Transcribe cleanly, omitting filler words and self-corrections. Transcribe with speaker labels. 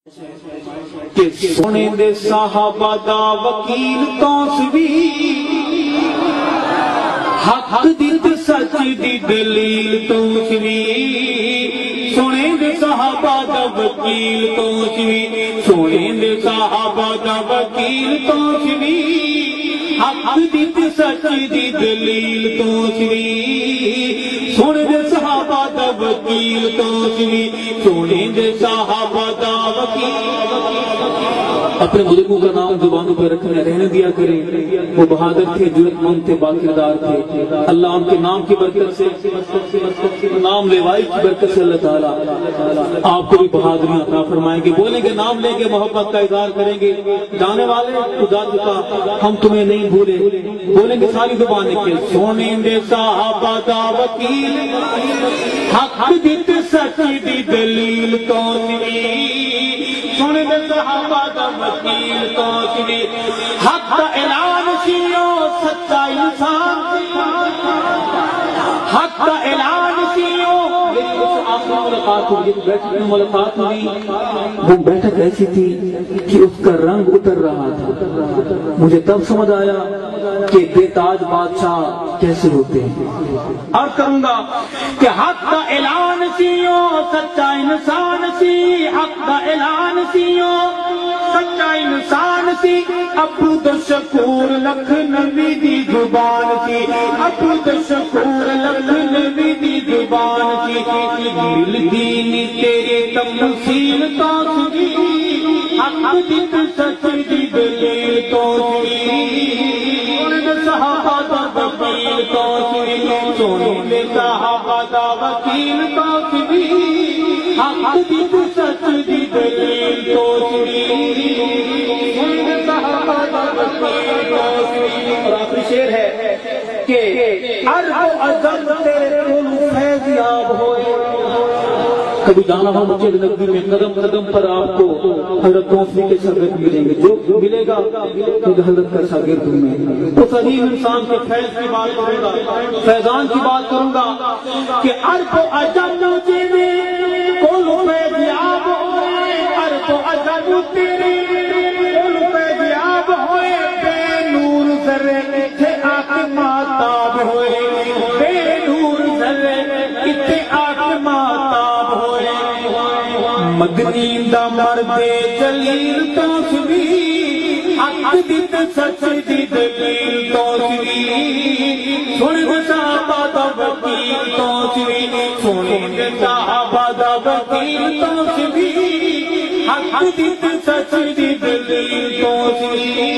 Speaker 1: کہ سونے دے صحابہ دا وکیل تو سوی حق دیت سچ دی دلیل تو سوی سونے دے صحابہ دا وکیل تو سوی سونے دے صحابہ دا وکیل تو سوی حق دیت سچ دی دلیل تو سوی سونے دے صحابہ دا وکیل تو سوی سونے دے صحابہ دا وکیل اپنے بزرگوں کا نام زبانوں پہ رکھنے رہنے دیا کریں وہ بہادر تھے جرأت مند تھے باکردار تھے اللہ ان کے نام کی برکت سے نام لیوائی کی برکت سے اللہ تعالیٰ آپ کو بھی بہادری عطا فرمائیں گے بولیں گے نام لیں گے محبت کا اظہار کریں گے جانے والے خدا کا ہم تمہیں نہیں بھولے بولیں گے ساری زبانیں کے سونے دے صحابہ دا وکیل حق دیت سچ دی دلیل تو سونے دے صحابہ دا وکیل تو سوی حق دا اعلان سیو سچا انسان حق دا اعلان سیو ملاقات ہوئی وہ بیٹھک ایسی تھی کہ اس کا رنگ اتر رہا تھا مجھے تب سمجھ آیا کہ بے تاج بادشاہ کیسے ہوتے ہیں اور کروں گا کہ حق دا اعلان سیو سچا انسان سی حق دا اعلان سیو سچا انسان سی عبد الشکور لکھنوی دی زبان سی عبد الشکور لکھنوی دی زبان سی دل دینی تیرے تمثیل تو سوی حق دیت سچ دی دلیل تو سوی صحابہ دا وکیل تو سوی سونے صحابہ دا وکیل تو سوی حق دیت سچ دی دلیل تو سوی سونے صحابہ دا وکیل تو سوی اور آخری شعر ہے کہ عرب و عجم تیرے کل فیض یاب ہوئے کبھی جانا ہو مسجد نبوی میں قدم قدم پر آپ کو حضرت توفیق کے شاگرد ملیں گے جو ملے گا کہ حضرت کا شاگرد میں تو صحیح انسان کے فیض کی بات کروں گا فیضان کی بات کروں گا کہ عرب و عجم تیرے کل فیض یاب ہوئے عرب و عجم تیرے کل فیض یاب ہوئے بے نور ذرے کتھے آکے ماتاب ہوئے بے نور ذرے کتھے آکے ماتاب ہوئے مدنی دا مرد جلیل تو سوی حق دیت سچ دی دلیل تو سوی سونے دے صحابہ دا وکیل تو سوی سونے دے صحابہ دا وکیل تو سوی حق دیت سچ دی دلیل تو سوی